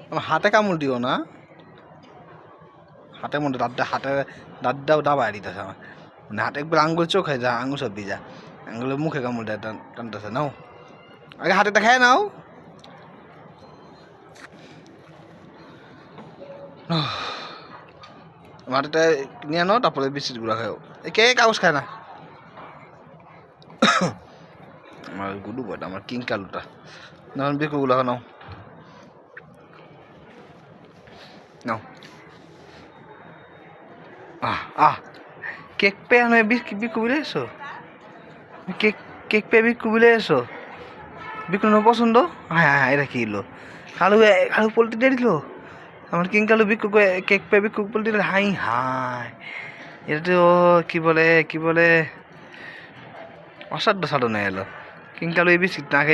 আমার হাতে কামড় দিও না, হাতের মধ্যে দাঁতটাও দাবায় দিতেছে আমার, মানে হাতে একবার আঙ্গুল চোখ হয়ে যা, আঙ্গুল সব ভিজা, আঙ্গুলের মুখে কামড় দেয় টানতেছে। নাও আগে হাতেটা খেয়ে নাও। হাতেটা নিয়ে নাও, তারপরে বিস্কিটগুলো খাও। কে কাগজ খায় না? আমার গুডু বয়টা, আমার কিং কালুটা। নাও বিকুগুলো নাও, নাও। কেক পেয়ে আমি বিকু বলে এসো, কেক কেক পেয়ে বিকু বলে এসো। বিকুর পছন্দ। হ্যাঁ হ্যাঁ, এটা কি এলো? কালু কালু পোল্ট্রি দিয়ে দিল আমার কিং কালু। বিকু কেক পেয়ে বিকু পোল্ট্রি দিল। হাই হাই, এটা তো কি বলে অসাধ্য সাধনা এলো। কিং কালু এই বিস্কিট না খেয়ে